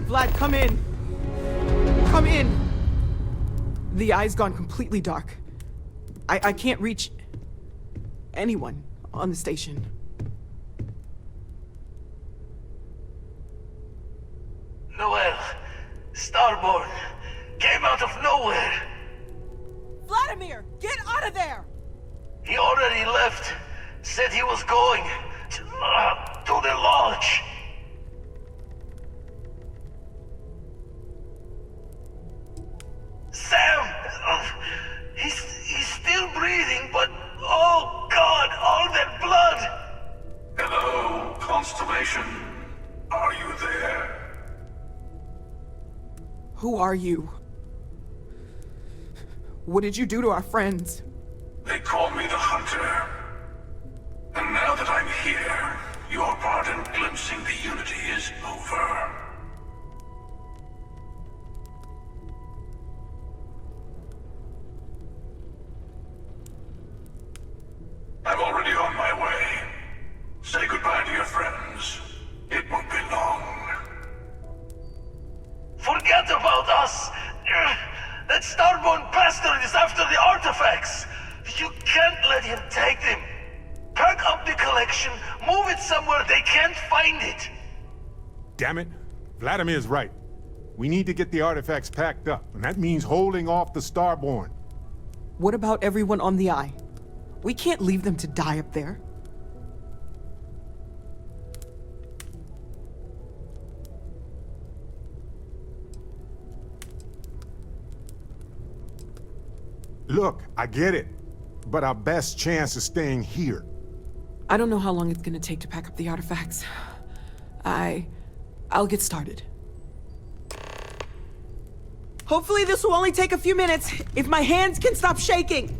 Vlad, come in. Come in. The eye's gone completely dark. I can't reach anyone on the station. Noel, Starborn, came out of nowhere. Vladimir, get out of there! He already left. Said he was going to the lodge. Sam! He's still breathing, but oh God, all that blood! Hello, Constellation. Are you there? Who are you? What did you do to our friends? They call me the Hunter. And now that I'm here, your part in glimpsing the Unity is over. I'm already on my way. Say goodbye to your friends. It won't be long. Forget about us! That Starborn bastard is after the artifacts! You can't let him take them! Pack up the collection, move it somewhere they can't find it! Damn it. Vladimir's right. We need to get the artifacts packed up, and that means holding off the Starborn. What about everyone on the Eye? We can't leave them to die up there. Look, I get it, but our best chance is staying here. I don't know how long it's gonna take to pack up the artifacts. I'll get started. Hopefully this will only take a few minutes, if my hands can stop shaking!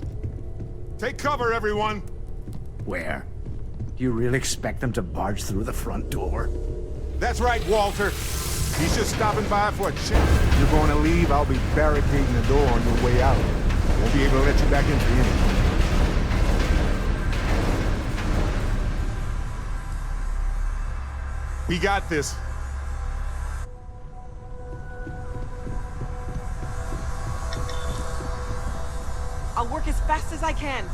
Take cover, everyone! Where? Do you really expect them to barge through the front door? That's right, Walter. He's just stopping by for a chat. You're going to leave, I'll be barricading the door on your way out. Won't be able to let you back in for anything. We got this. I'll work as fast as I can.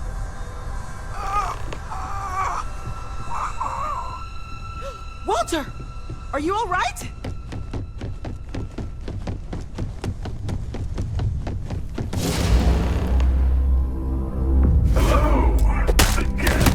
Walter! Are you all right? Hello, again.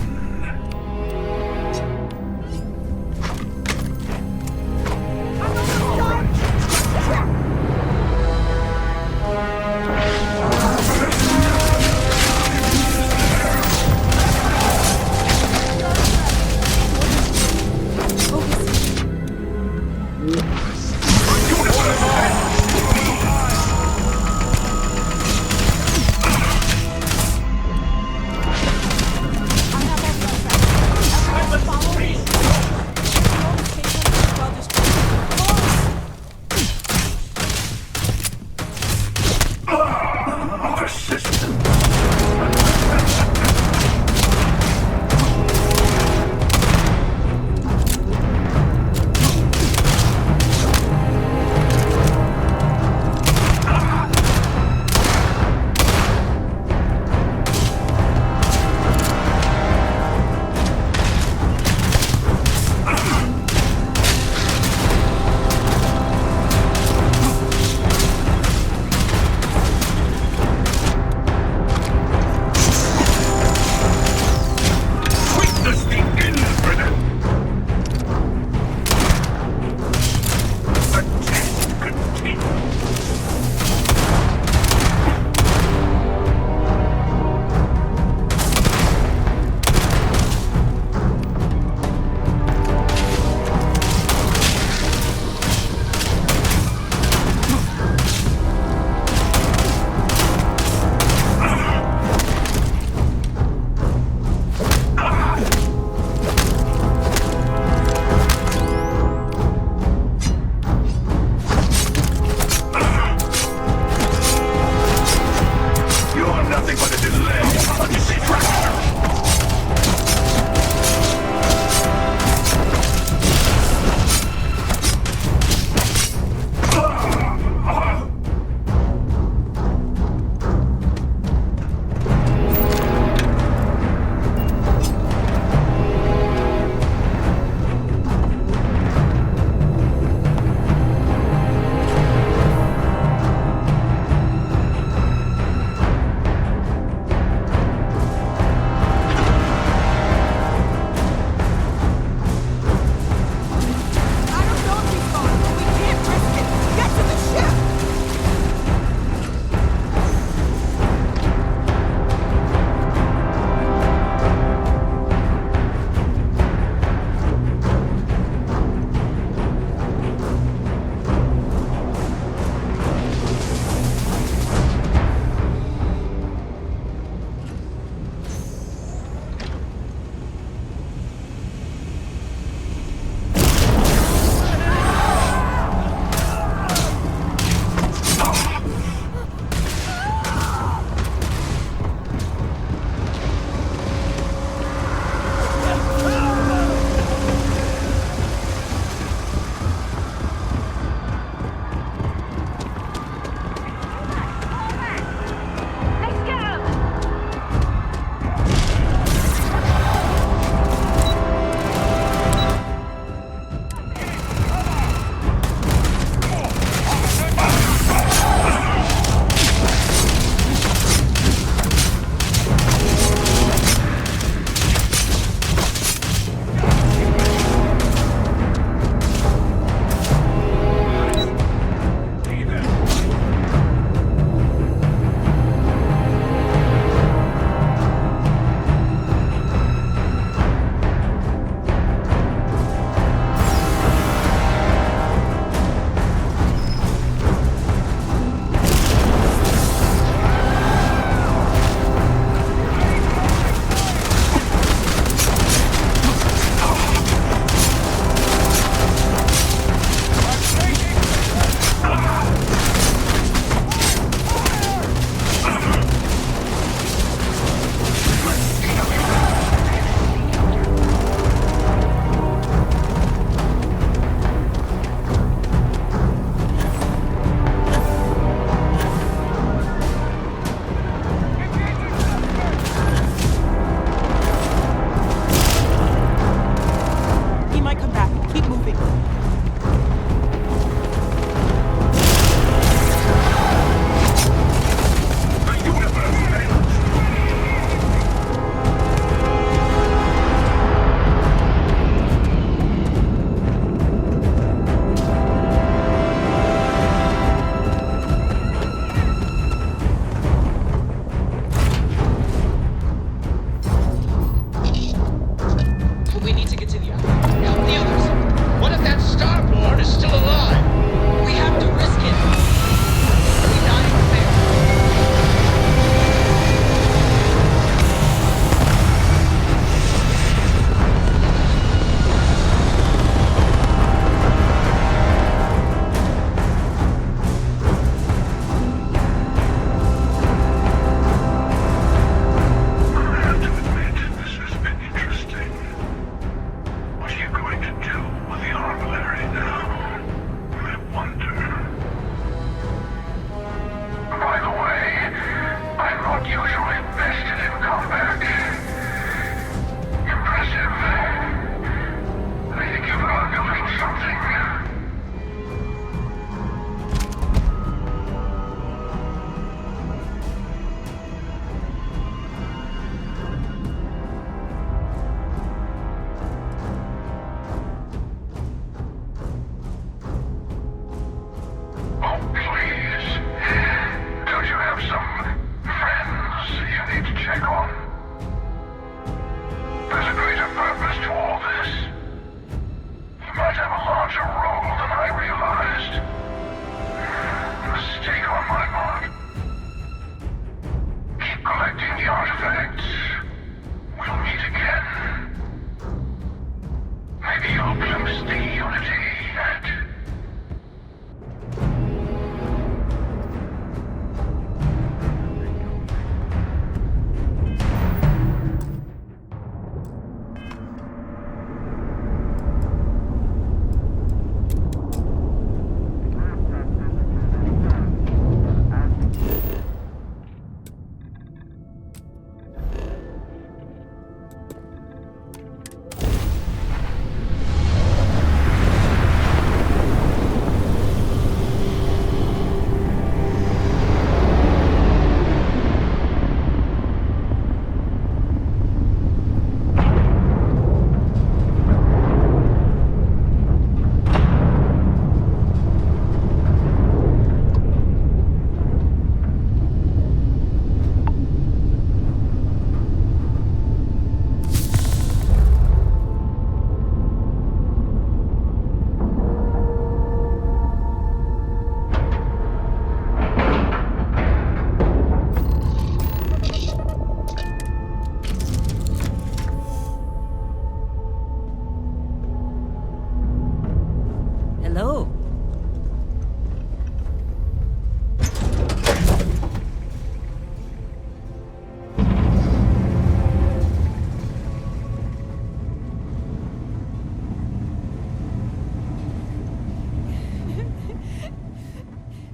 Hello.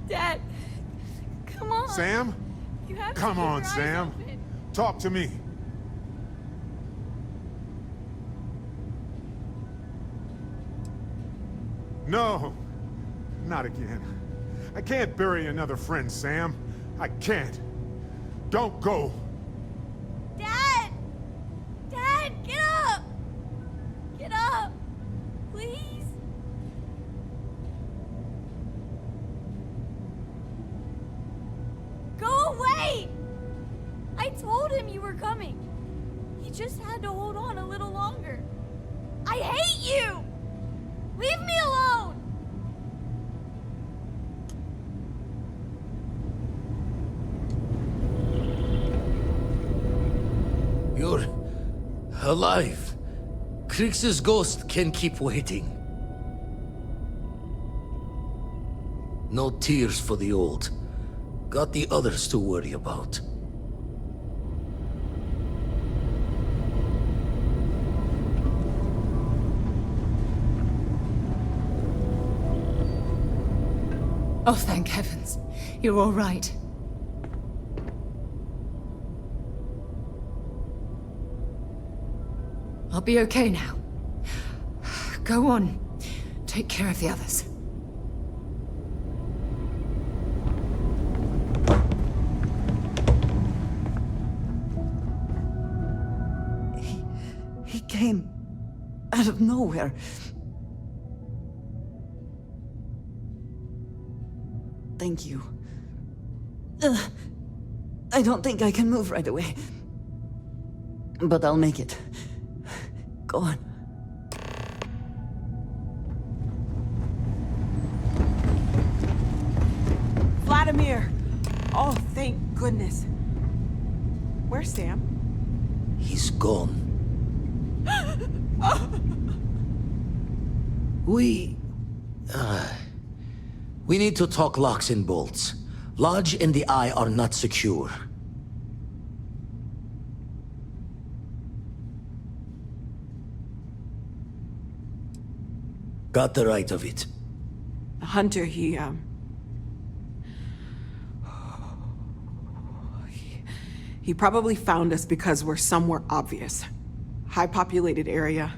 Dad, come on. Sam? You have to Come keep on, your eyes Sam. open. Talk to me. No. Not again. I can't bury another friend, Sam. I can't. Don't go. Dad! Dad, get up! Get up! Please? Go away! I told him you were coming. He just had to hold on a little longer. I hate you! Leave me alone! You're alive. Krix's ghost can keep waiting. No tears for the old. Got the others to worry about. Oh, thank heavens. You're all right. I'll be okay now. Go on. Take care of the others. He came out of nowhere. Thank you. I don't think I can move right away. But I'll make it. Go on. Vladimir! Oh, thank goodness. Where's Sam? He's gone. We need to talk locks and bolts. Lodge and the Eye are not secure. Got the right of it. Hunter, he probably found us because we're somewhere obvious. High-populated area,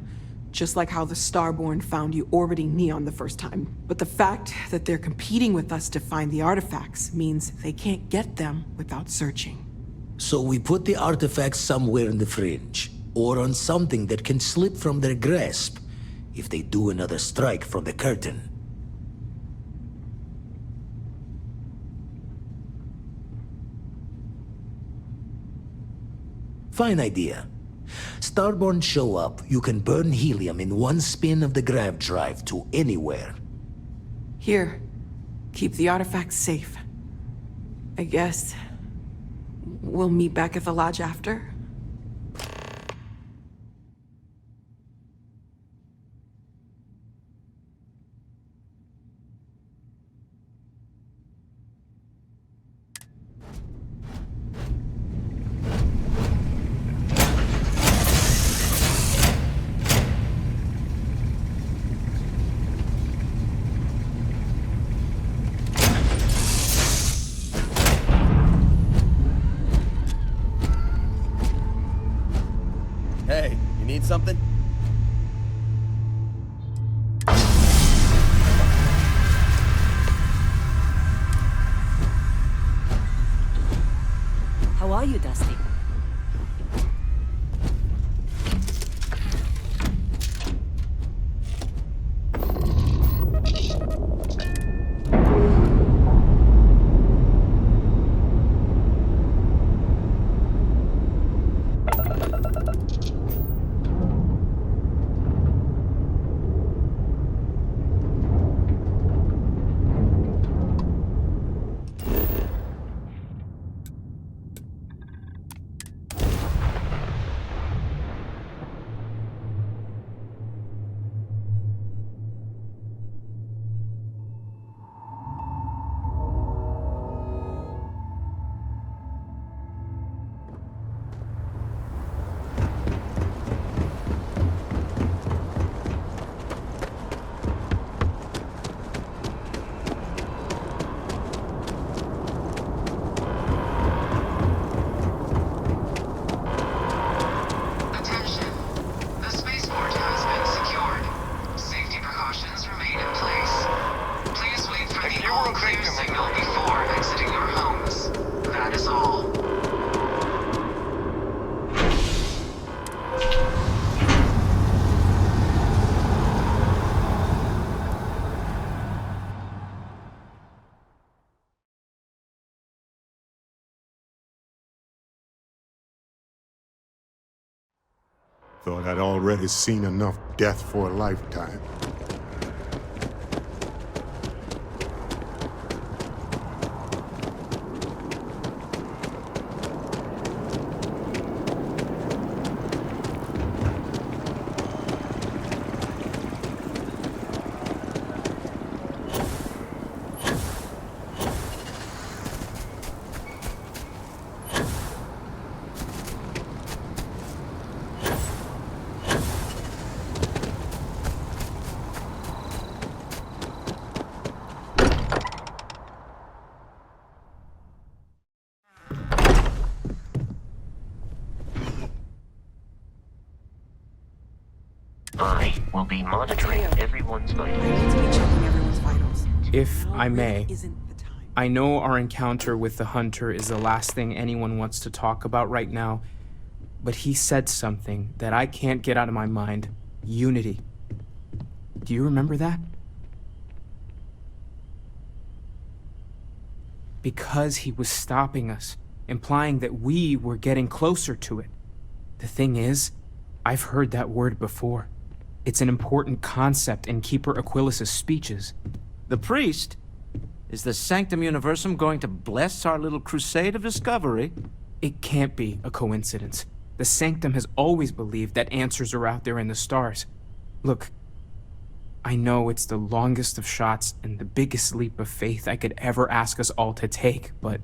just like how the Starborn found you orbiting Neon the first time. But the fact that they're competing with us to find the artifacts means they can't get them without searching. So we put the artifacts somewhere in the fringe, or on something that can slip from their grasp if they do another strike from the curtain. Fine idea. Starborn show up, you can burn helium in one spin of the grav drive to anywhere. Here, keep the artifacts safe. I guess we'll meet back at the lodge after? Hey, you need something? How are you, Dusty? Thought I'd already seen enough death for a lifetime. I will be monitoring everyone's I vitals. need to be checking everyone's vitals. If Now I may, really isn't the time. I know our encounter with the hunter is the last thing anyone wants to talk about right now, but he said something that I can't get out of my mind. Unity. Do you remember that? Because he was stopping us, implying that we were getting closer to it. The thing is, I've heard that word before. It's an important concept in Keeper Aquilas's speeches. The priest? Is the Sanctum Universum going to bless our little crusade of discovery? It can't be a coincidence. The Sanctum has always believed that answers are out there in the stars. Look, I know it's the longest of shots and the biggest leap of faith I could ever ask us all to take, but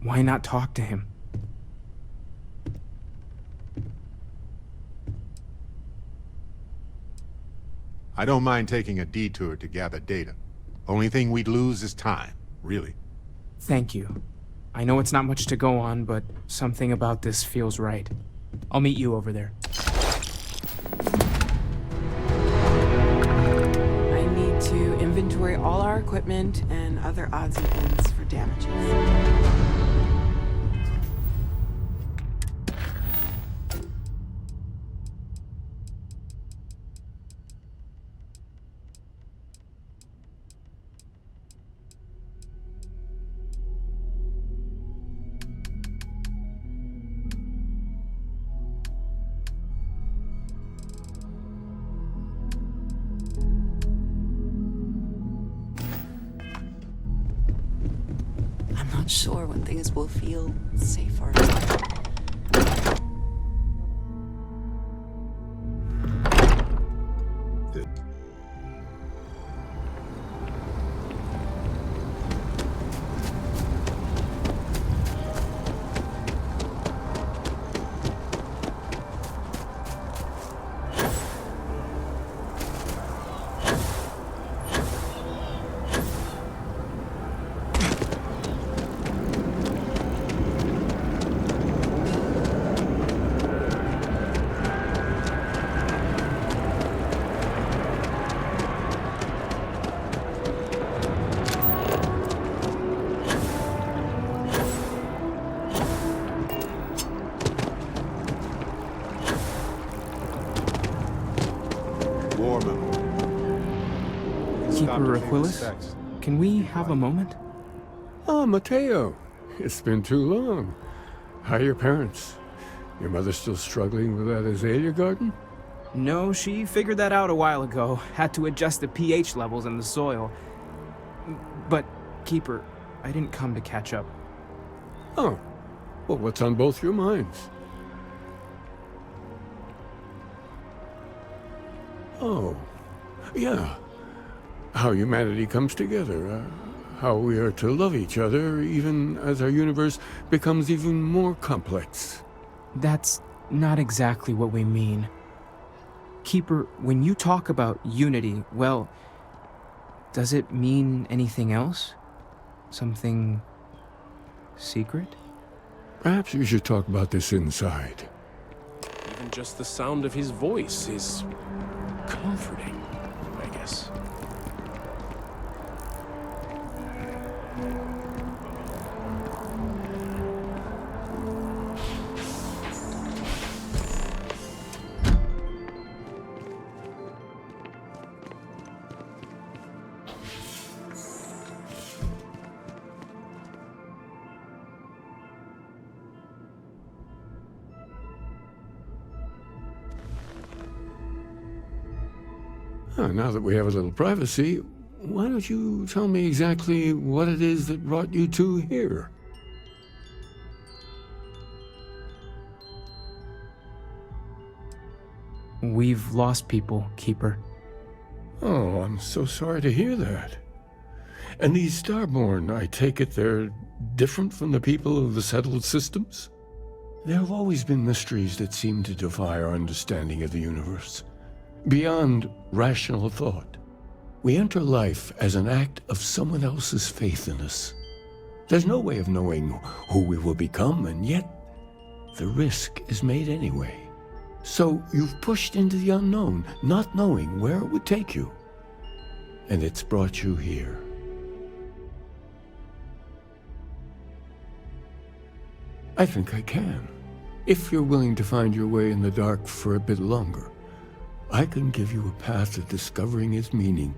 why not talk to him? I don't mind taking a detour to gather data. Only thing we'd lose is time, really. Thank you. I know it's not much to go on, but something about this feels right. I'll meet you over there. I need to inventory all our equipment and other odds and ends for damages. I'm not sure when things will feel safer. Keeper Aquilas, can we have a moment? Ah, Mateo. It's been too long. How are your parents? Your mother still struggling with that azalea garden? No, she figured that out a while ago. Had to adjust the pH levels in the soil. But, Keeper, I didn't come to catch up. Oh. Well, what's on both your minds? Oh. Yeah. How humanity comes together. How we are to love each other even as our universe becomes even more complex. That's not exactly what we mean. Keeper, when you talk about unity, well, does it mean anything else? Something secret? Perhaps you should talk about this inside. Even just the sound of his voice is comforting, I guess. Now that we have a little privacy, why don't you tell me exactly what it is that brought you two here? We've lost people, Keeper. Oh, I'm so sorry to hear that. And these Starborn, I take it they're different from the people of the settled systems? There have always been mysteries that seem to defy our understanding of the universe, beyond rational thought. We enter life as an act of someone else's faith in us. There's no way of knowing who we will become, and yet the risk is made anyway. So you've pushed into the unknown, not knowing where it would take you. And it's brought you here. I think I can. If you're willing to find your way in the dark for a bit longer, I can give you a path to discovering its meaning.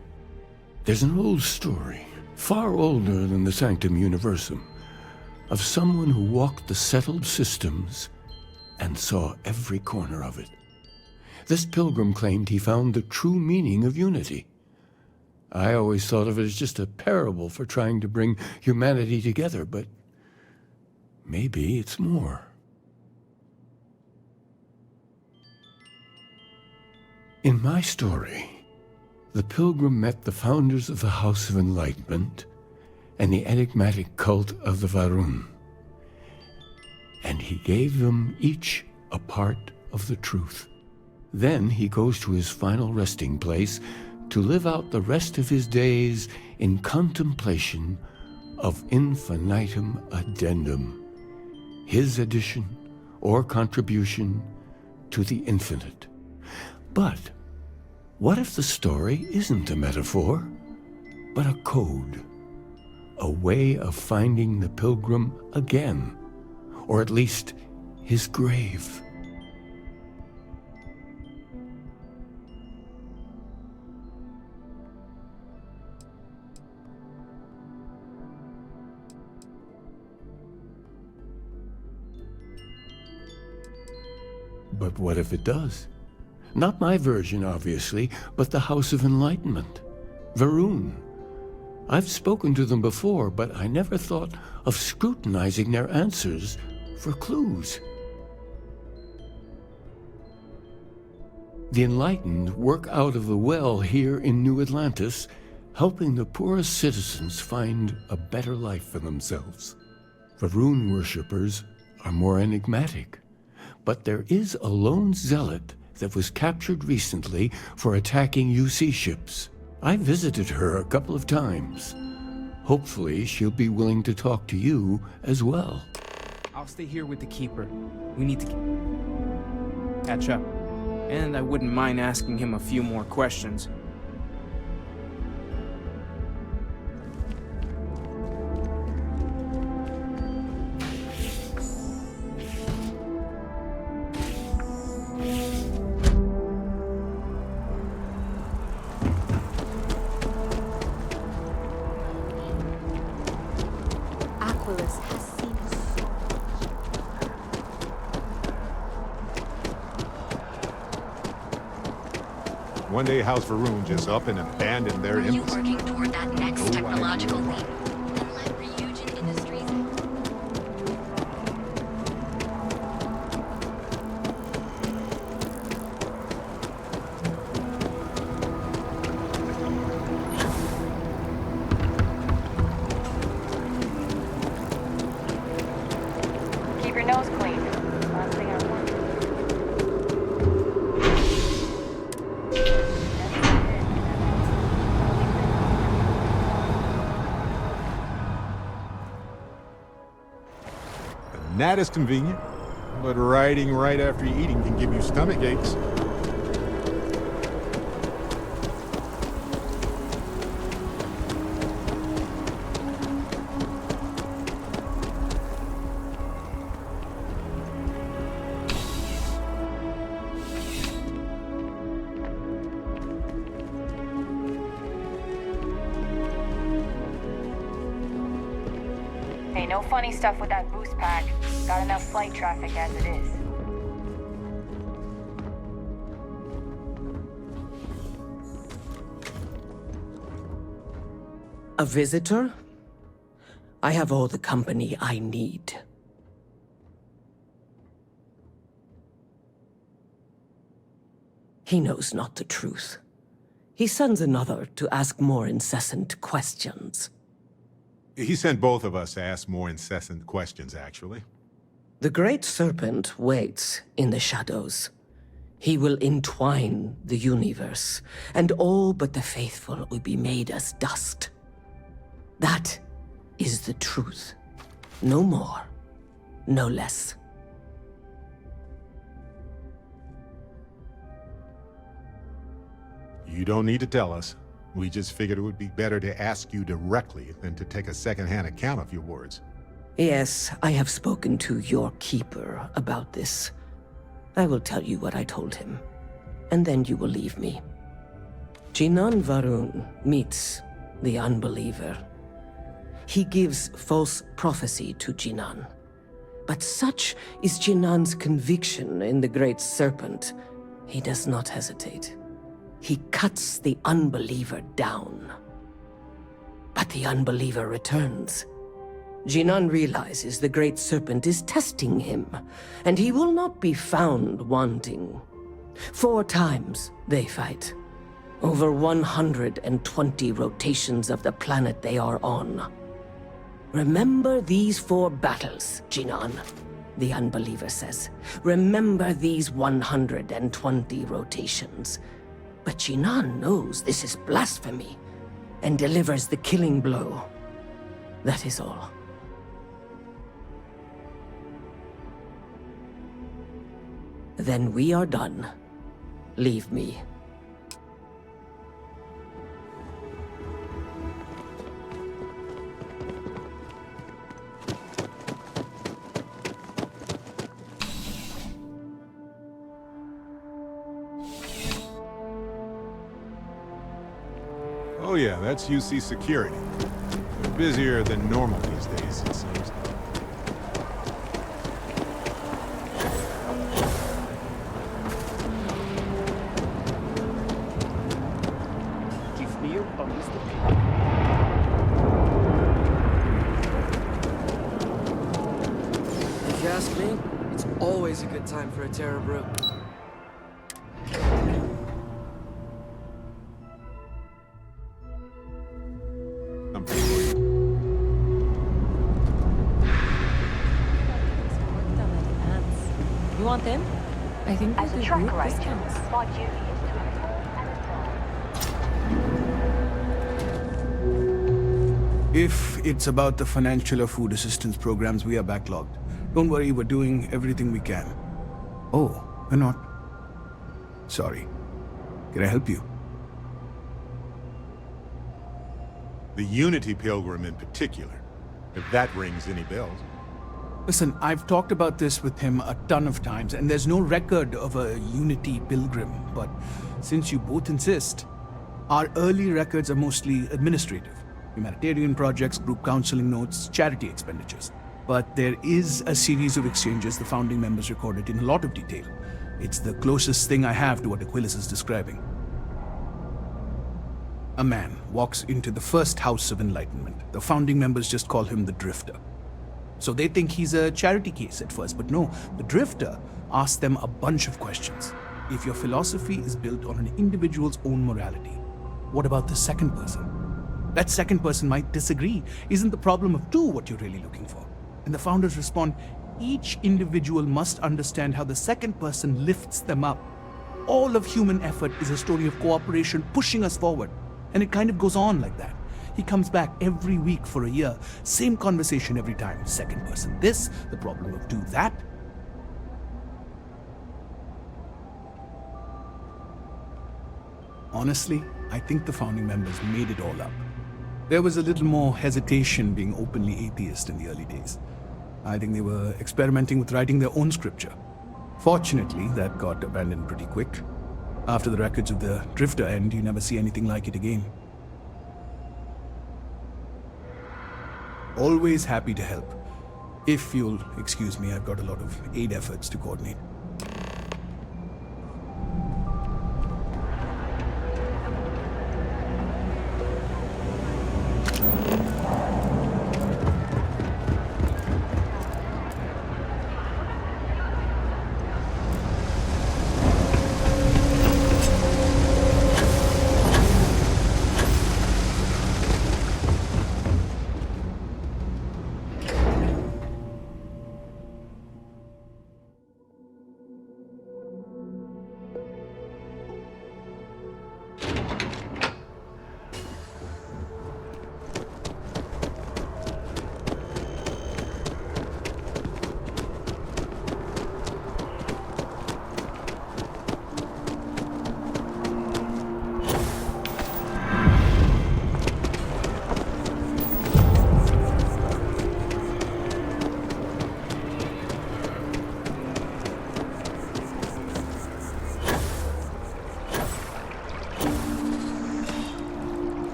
There's an old story, far older than the Sanctum Universum, of someone who walked the settled systems and saw every corner of it. This pilgrim claimed he found the true meaning of unity. I always thought of it as just a parable for trying to bring humanity together, but maybe it's more. In my story, the pilgrim met the founders of the House of Enlightenment and the enigmatic cult of the Varun, and he gave them each a part of the truth. Then he goes to his final resting place to live out the rest of his days in contemplation of infinitum addendum, his addition or contribution to the infinite. But what if the story isn't a metaphor, but a code, a way of finding the pilgrim again, or at least his grave? But what if it does? Not my version, obviously, but the House of Enlightenment. Varun. I've spoken to them before, but I never thought of scrutinizing their answers for clues. The Enlightened work out of the well here in New Atlantis, helping the poorest citizens find a better life for themselves. Varun worshippers are more enigmatic, but there is a lone zealot that was captured recently for attacking UC ships. I visited her a couple of times. Hopefully, she'll be willing to talk to you as well. I'll stay here with the Keeper. We need to catch up. And I wouldn't mind asking him a few more questions. One day House Varun just up and abandoned their Are you embassy. working toward that next technological leap? Then let Ryujin Industries... Keep your nose clean. Last thing I want. That is convenient, but riding right after eating can give you stomach aches. Hey, no funny stuff with that boost pack. Got enough flight traffic as it is. A visitor? I have all the company I need. He knows not the truth. He sends another to ask more incessant questions. He sent both of us to ask more incessant questions, actually. The Great Serpent waits in the shadows. He will entwine the universe, and all but the faithful will be made as dust. That is the truth. No more, no less. You don't need to tell us. We just figured it would be better to ask you directly than to take a second-hand account of your words. Yes, I have spoken to your keeper about this. I will tell you what I told him, and then you will leave me. Jinan Varun meets the unbeliever. He gives false prophecy to Jinan. But such is Jinan's conviction in the Great Serpent, he does not hesitate. He cuts the unbeliever down. But the unbeliever returns. Jinan realizes the Great Serpent is testing him, and he will not be found wanting. 4 times they fight. Over 120 rotations of the planet they are on. Remember these 4 battles, Jinan, the unbeliever says. Remember these 120 rotations. But Jinan knows this is blasphemy, and delivers the killing blow. That is all. Then we are done. Leave me. Oh yeah, that's UC Security. They're busier than normal these days, it seems. If you ask me, it's always a good time for a Terra Brew. You want them? I think as a track ranger, my duty is to inform and advise. If it's about the financial or food assistance programs, we are backlogged. Don't worry, we're doing everything we can. Oh, we're not. Sorry. Can I help you? The Unity Pilgrim in particular, if that rings any bells. Listen, I've talked about this with him a ton of times, and there's no record of a Unity Pilgrim, but since you both insist, our early records are mostly administrative. Humanitarian projects, group counseling notes, charity expenditures. But there is a series of exchanges the founding members recorded in a lot of detail. It's the closest thing I have to what Aquilus is describing. A man walks into the first House of Enlightenment. The founding members just call him the Drifter. So they think he's a charity case at first, but no, the Drifter asks them a bunch of questions. If your philosophy is built on an individual's own morality, what about the second person? That second person might disagree. Isn't the problem of 2 what you're really looking for? And the founders respond, each individual must understand how the second person lifts them up. All of human effort is a story of cooperation pushing us forward. And it kind of goes on like that. He comes back every week for a year. Same conversation every time. Second person this, the problem of 2 that. Honestly, I think the founding members made it all up. There was a little more hesitation being openly atheist in the early days. I think they were experimenting with writing their own scripture. Fortunately, that got abandoned pretty quick. After the records of the Drifter end, you never see anything like it again. Always happy to help. If you'll excuse me, I've got a lot of aid efforts to coordinate.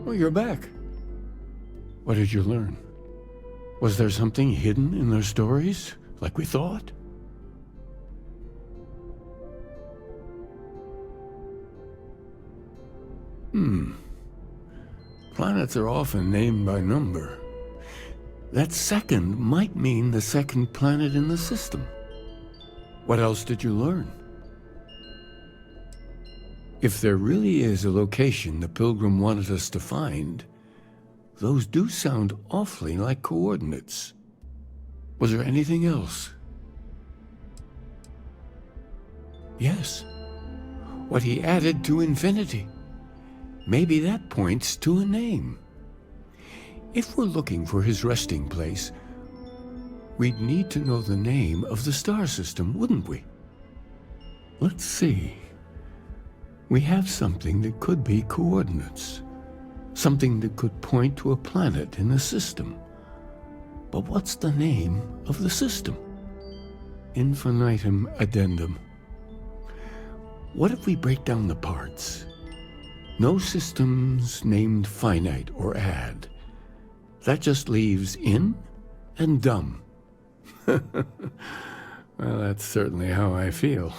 Oh, you're back. What did you learn? Was there something hidden in their stories, like we thought? Planets are often named by number. That second might mean the second planet in the system. What else did you learn? If there really is a location the Pilgrim wanted us to find, those do sound awfully like coordinates. Was there anything else? Yes. What he added to infinity. Maybe that points to a name. If we're looking for his resting place, we'd need to know the name of the star system, wouldn't we? Let's see. We have something that could be coordinates. Something that could point to a planet in the system. But what's the name of the system? Infinitum addendum. What if we break down the parts? No systems named finite or add. That just leaves in and dumb. Well, that's certainly how I feel.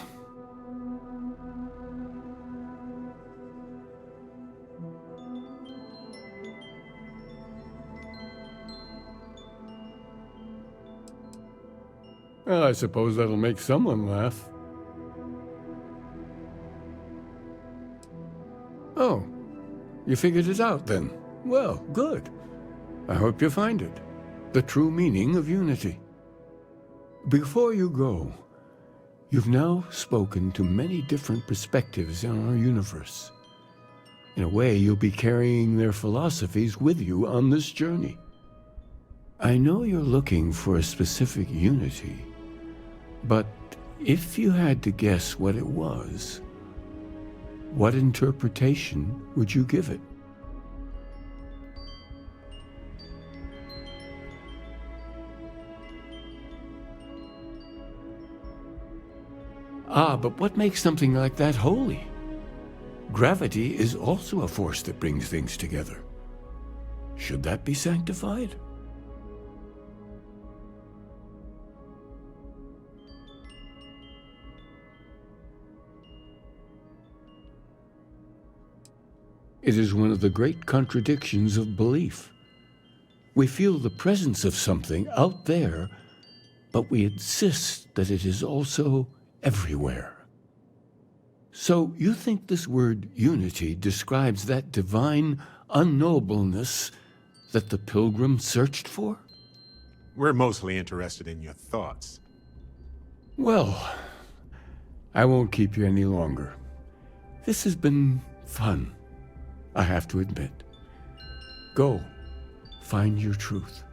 Well, I suppose that'll make someone laugh. Oh, you figured it out then? Well, good. I hope you find it. The true meaning of unity. Before you go, you've now spoken to many different perspectives on our universe. In a way, you'll be carrying their philosophies with you on this journey. I know you're looking for a specific unity, but if you had to guess what it was, what interpretation would you give it? Ah, but what makes something like that holy? Gravity is also a force that brings things together. Should that be sanctified? It is one of the great contradictions of belief. We feel the presence of something out there, but we insist that it is also everywhere. So you think this word unity describes that divine unknowableness that the Pilgrim searched for? We're mostly interested in your thoughts. Well, I won't keep you any longer. This has been fun, I have to admit. Go, find your truth.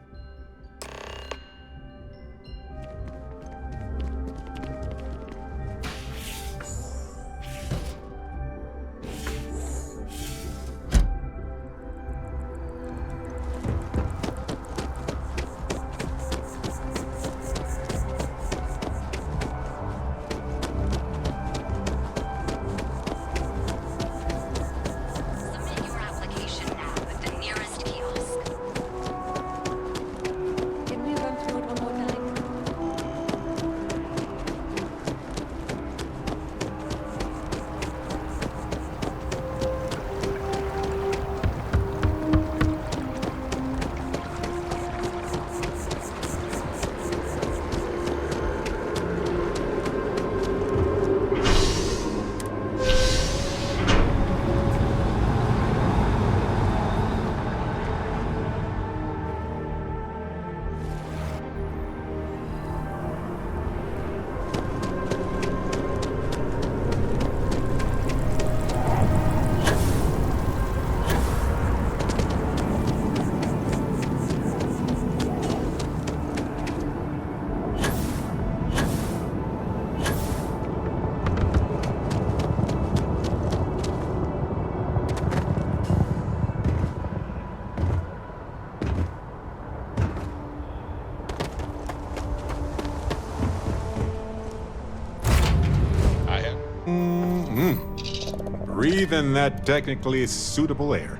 Breathe in that technically suitable air.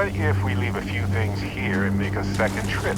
What if we leave a few things here and make a second trip?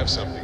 have something.